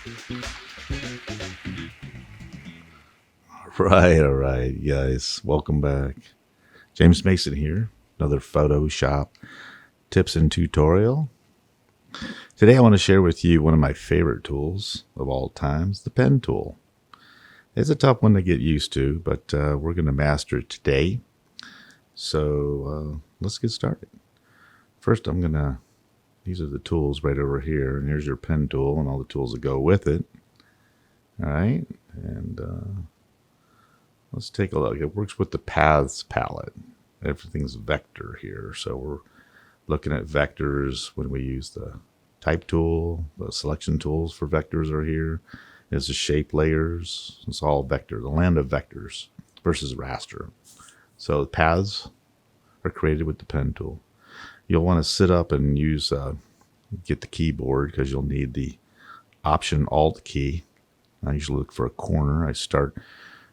All right, guys. Welcome back. James Mason here. Another Photoshop tips and tutorial. Today I want to share with you one of my favorite tools of all times, the pen tool. It's a tough one to get used to, but we're going to master it today. So let's get started. First, these are the tools right over here, and here's your pen tool and all the tools that go with it. All right, and let's take a look. It works with the paths palette. Everything's vector here, so we're looking at vectors when we use the type tool. The selection tools for vectors are here. There's the shape layers. It's all vector, the land of vectors versus raster. So the paths are created with the pen tool. You'll want to sit up and get the keyboard because you'll need the Option Alt key. I usually look for a corner. I start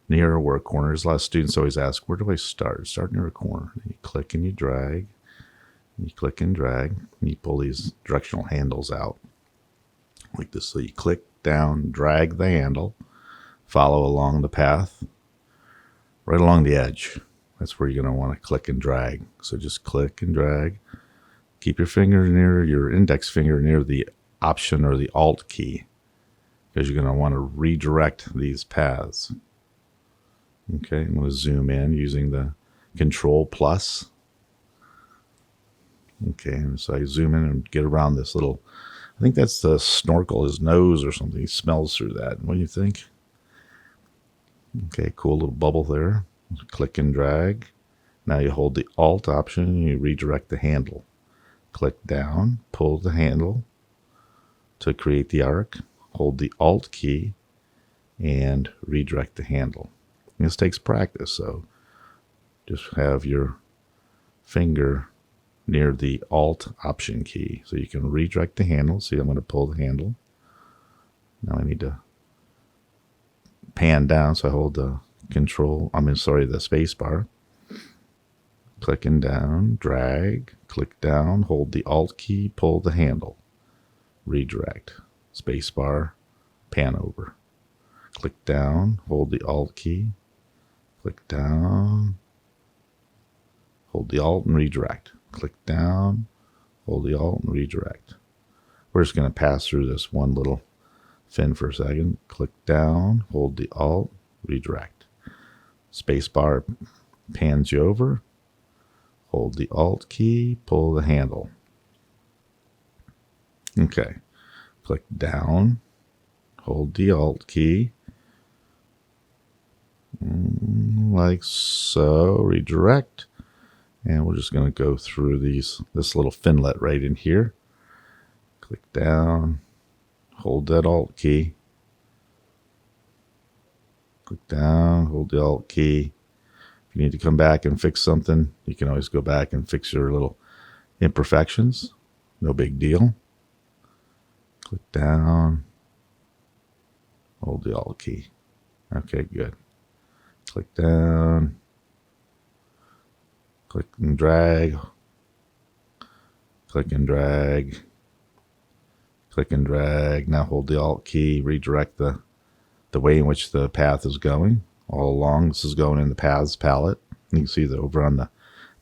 near where a corner is. A lot of students always ask, where do I start? Start near a corner. You click and you drag. You click and drag. And you pull these directional handles out like this. So you click down, drag the handle, follow along the path, right along the edge. That's where you're going to want to click and drag. So just click and drag. Keep your index finger near the Option or the Alt key because you're going to want to redirect these paths. Okay, I'm going to zoom in using the Control Plus. Okay, and so I zoom in and get around this little, I think that's the snorkel, his nose or something. He smells through that. What do you think? Okay, cool little bubble there. Click and drag. Now you hold the Alt option and you redirect the handle. Click down, pull the handle to create the arc. Hold the Alt key and redirect the handle. This takes practice, so just have your finger near the Alt Option key so you can redirect the handle. See, I'm going to pull the handle. Now I need to pan down, so I hold the the space bar. Clicking down, drag, click down, hold the Alt key, pull the handle, redirect, space bar, pan over. Click down, hold the Alt key, click down, hold the Alt and redirect. Click down, hold the Alt and redirect. We're just going to pass through this one little fin for a second. Click down, hold the Alt, redirect. Spacebar pans you over. Hold the Alt key, pull the handle. Okay. Click down, hold the Alt key, like so, redirect. And we're just going to go through this little finlet right in here. Click down, hold that Alt key. Click down, hold the Alt key. If you need to come back and fix something, you can always go back and fix your little imperfections. No big deal. Click down, hold the Alt key. Okay, good. Click down. Click and drag, click and drag, click and drag. Now hold the Alt key, redirect the way in which the path is going all along. This is going in the paths palette. You can see that over on the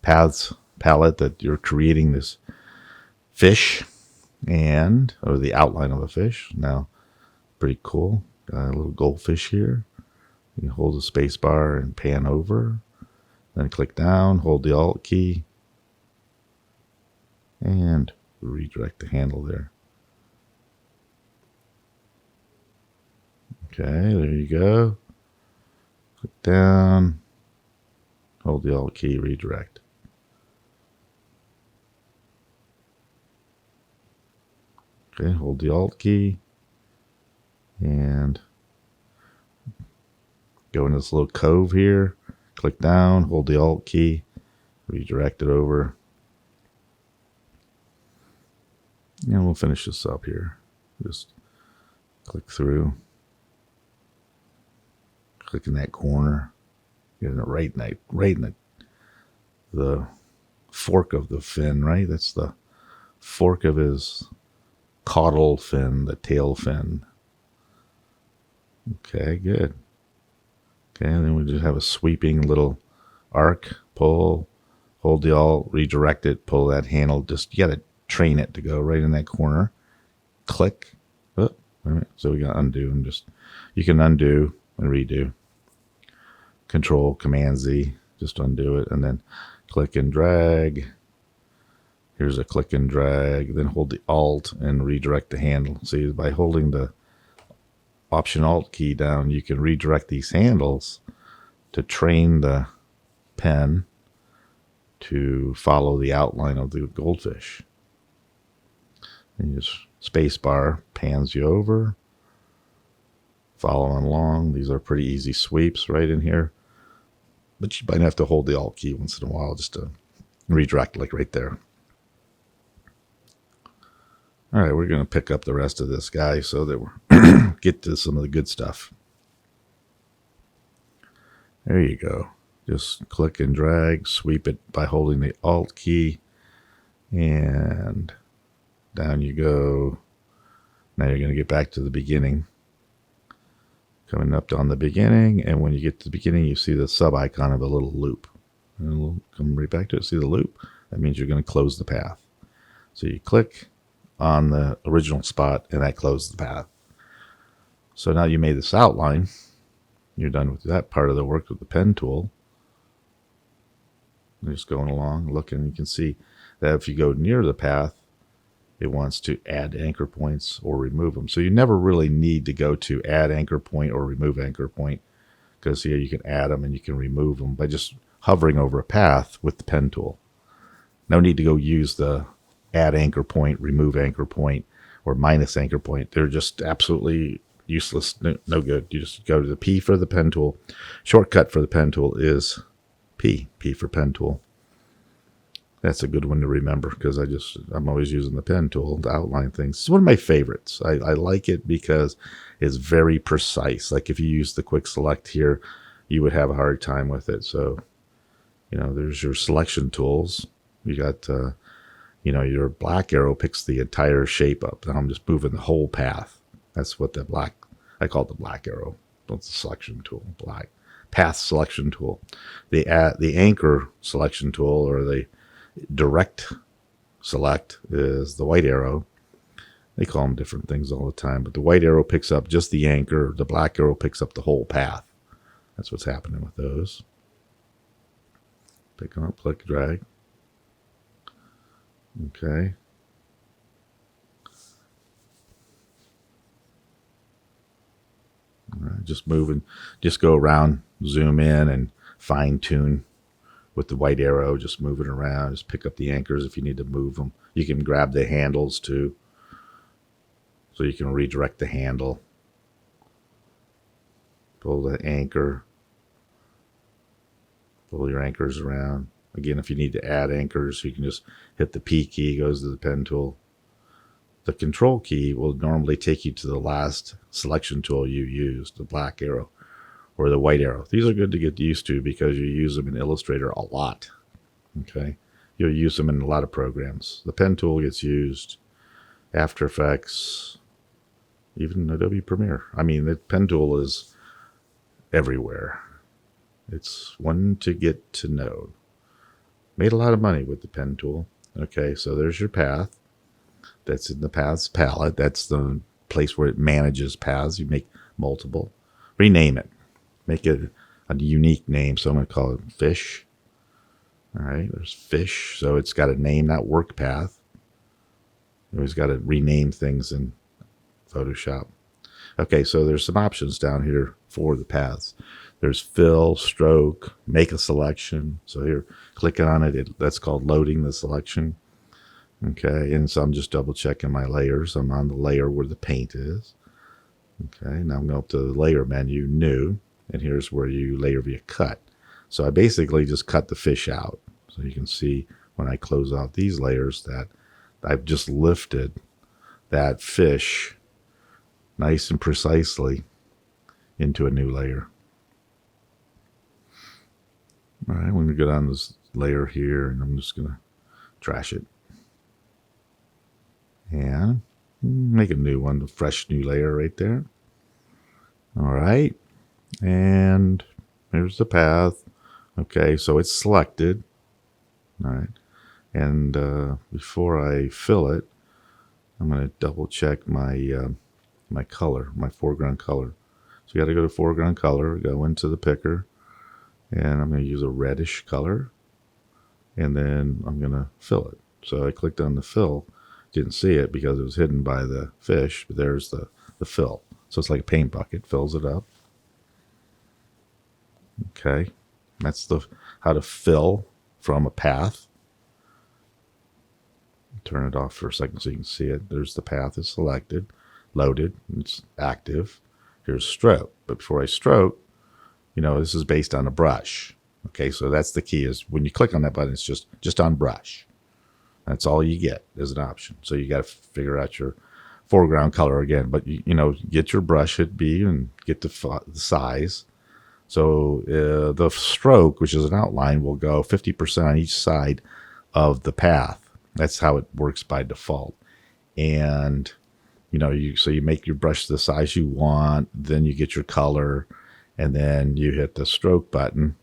paths palette that you're creating this fish or the outline of a fish. Now, pretty cool. Got a little goldfish here. You can hold the space bar and pan over. Then click down, hold the Alt key, and redirect the handle there. Okay, there you go. Click down, hold the Alt key, redirect. Okay, hold the Alt key, and go into this little cove here. Click down, hold the Alt key, redirect it over. And we'll finish this up here. Just click through. Click in that corner. Get it right in the fork of the fin, right? That's the fork of his caudal fin, the tail fin. Okay, good. Okay, and then we just have a sweeping little arc, pull, hold the alt, redirect it, pull that handle. Just, you got to train it to go right in that corner. Click. Oh, wait a minute. So we got undo and just, you can undo and redo. Control, Command Z, just undo it, and then click and drag. Here's a click and drag, then hold the alt and redirect the handle. See, by holding the Option Alt key down, you can redirect these handles to train the pen to follow the outline of the goldfish. And just space bar pans you over, following along. These are pretty easy sweeps right in here, but you might have to hold the Alt key once in a while just to redirect, like right there. All right, we're going to pick up the rest of this guy so that we get to some of the good stuff. There you go. Just click and drag, sweep it by holding the Alt key, and down you go. Now you're going to get back to the beginning. Coming up on the beginning, and when you get to the beginning, you see the sub icon of a little loop. And we'll come right back to it. See the loop? That means you're going to close the path. So you click on the original spot, and that closed the path. So now you made this outline. You're done with that part of the work with the pen tool. You're just going along, looking. You can see that if you go near the path, it wants to add anchor points or remove them. So you never really need to go to add anchor point or remove anchor point, because here you can add them and you can remove them by just hovering over a path with the pen tool. No need to go use the add anchor point, remove anchor point, or minus anchor point. They're just absolutely useless, no good. You just go to the P for the pen tool. Shortcut for the pen tool is P for pen tool. That's a good one to remember, because I'm always using the pen tool to outline things. It's one of my favorites. I like it because it's very precise. Like if you use the quick select here, you would have a hard time with it. So, there's your selection tools. You got, your black arrow picks the entire shape up. And I'm just moving the whole path. That's what I call it the black arrow. That's the selection tool, black path selection tool. The anchor selection tool, or the direct select, is the white arrow. They call them different things all the time, but the white arrow picks up just the anchor. The black arrow picks up the whole path. That's what's happening with those. Pick them up, click, drag. Okay. All right, just moving, just go around, zoom in, and fine tune with the white arrow. Just move it around. Just pick up the anchors if you need to move them. You can grab the handles too, so you can redirect the handle. Pull the anchor. Pull your anchors around. Again, if you need to add anchors, you can just hit the P key, goes to the pen tool. The control key will normally take you to the last selection tool you used, the black arrow or the white arrow. These are good to get used to because you use them in Illustrator a lot. Okay, you'll use them in a lot of programs. The pen tool gets used, After Effects, even Adobe Premiere. I mean, the pen tool is everywhere. It's one to get to know. Made a lot of money with the pen tool. Okay, so there's your path. That's in the paths palette. That's the place where it manages paths. You make multiple. Rename it. Make it a unique name. So I'm going to call it fish. All right, there's fish. So it's got a name, not work path. You always got to rename things in Photoshop. Okay, so there's some options down here for the paths. There's fill, stroke, make a selection. So here, clicking on it, that's called loading the selection. Okay, and so I'm just double checking my layers. I'm on the layer where the paint is. Okay, now I'm going up to the layer menu, new, and here's where you layer via cut. So I basically just cut the fish out. So you can see when I close out these layers that I've just lifted that fish nice and precisely into a new layer. All right, we're going to go down this layer here, and I'm just going to trash it. And make a new one, a fresh new layer right there. All right. And here's the path. Okay, so it's selected. All right. And before I fill it, I'm going to double check my color, my foreground color. So you got to go to foreground color, go into the picker, and I'm going to use a reddish color, and then I'm going to fill it. So I clicked on the fill, didn't see it because it was hidden by the fish, but there's the fill. So it's like a paint bucket, fills it up. Okay, that's how to fill from a path. Turn it off for a second so you can see it. There's the path is selected, loaded, it's active. Here's stroke. But before I stroke, this is based on a brush. Okay, so that's the key is when you click on that button, it's just on brush. That's all you get as an option. So you got to figure out your foreground color again. But, get your brush at B and get the size. So the stroke, which is an outline, will go 50% on each side of the path. That's how it works by default. And, so you make your brush the size you want, then you get your color, and then you hit the stroke button.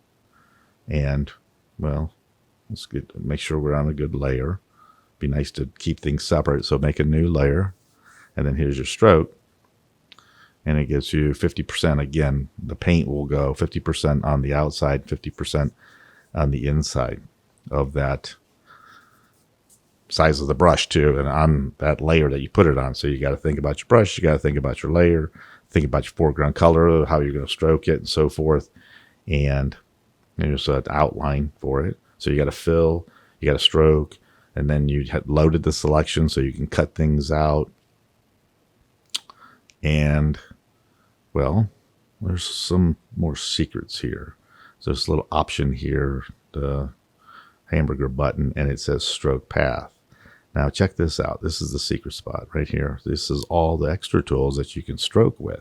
And, well, make sure we're on a good layer. Be nice to keep things separate. So make a new layer. And then here's your stroke. And it gives you 50%. Again, the paint will go 50% on the outside, 50% on the inside of that size of the brush too, and on that layer that you put it on. So you got to think about your brush, you got to think about your layer, think about your foreground color, how you're going to stroke it, and so forth. And there's an outline for it. So you got to fill, you got to stroke, and then you had loaded the selection so you can cut things out. And well, there's some more secrets here. So there's a little option here, the hamburger button, and it says stroke path. Now check this out. This is the secret spot right here. This is all the extra tools that you can stroke with.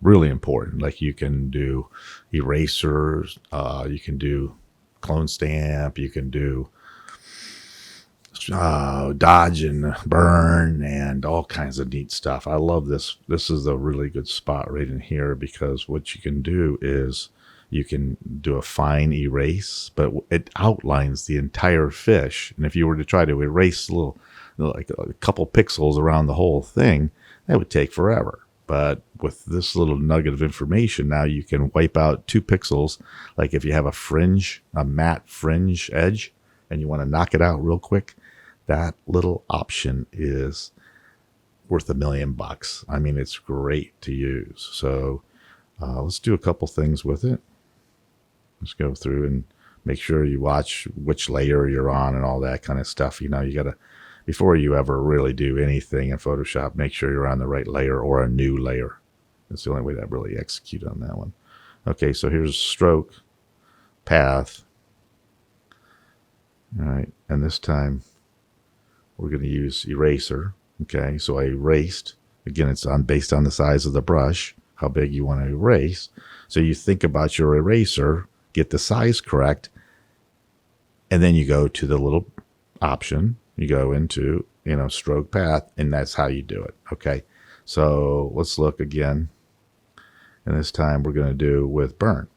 Really important. Like you can do erasers, you can do clone stamp, you can do dodge and burn, and all kinds of neat stuff. I love this. This is a really good spot right in here because what you can do is you can do a fine erase, but it outlines the entire fish. And if you were to try to erase like a couple pixels around the whole thing, that would take forever. But with this little nugget of information, now you can wipe out 2 pixels. Like if you have a matte fringe edge, and you want to knock it out real quick, that little option is worth $1 million. I mean, it's great to use. So let's do a couple things with it. Let's go through and make sure you watch which layer you're on and all that kind of stuff. You got to, before you ever really do anything in Photoshop, make sure you're on the right layer or a new layer. That's the only way to really execute on that one. Okay, so here's stroke, path. All right, and this time we're going to use eraser. Okay, so I erased. Again, it's based on the size of the brush, how big you want to erase. So you think about your eraser, get the size correct, and then you go to the little option. You go into, stroke path, and that's how you do it. Okay, so let's look again. And this time we're going to do with burn.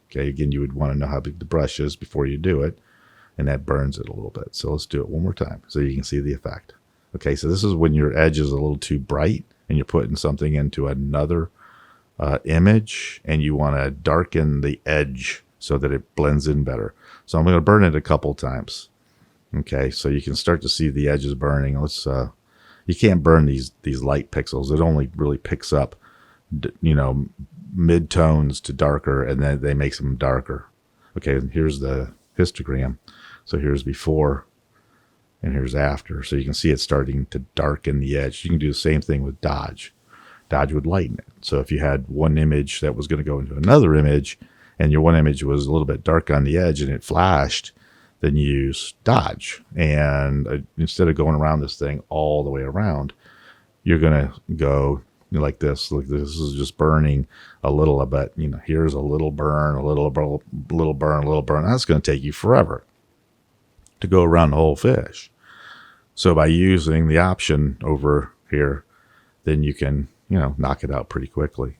Okay, again, you would want to know how big the brush is before you do it, and that burns it a little bit. So let's do it one more time so you can see the effect. Okay, so this is when your edge is a little too bright and you're putting something into another image, and you want to darken the edge so that it blends in better. So I'm going to burn it a couple times. Okay, so you can start to see the edges burning. Let's you can't burn these light pixels. It only really picks up mid-tones to darker, and then they make them darker. Okay, and here's the histogram. So here's before and here's after. So you can see it starting to darken the edge. You can do the same thing with dodge. Dodge would lighten it. So if you had one image that was going to go into another image, and your one image was a little bit dark on the edge and it flashed, then you use dodge. And instead of going around this thing all the way around, you're going to go like this. Like this is just burning a little bit. Here's a little burn, a little burn, a little burn. That's going to take you forever to go around the whole fish. So by using the option over here, then you can, knock it out pretty quickly.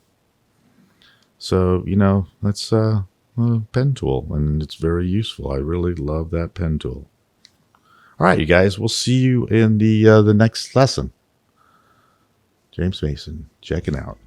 So, that's a pen tool, and it's very useful. I really love that pen tool. All right, you guys, we'll see you in the next lesson. James Mason, checking out.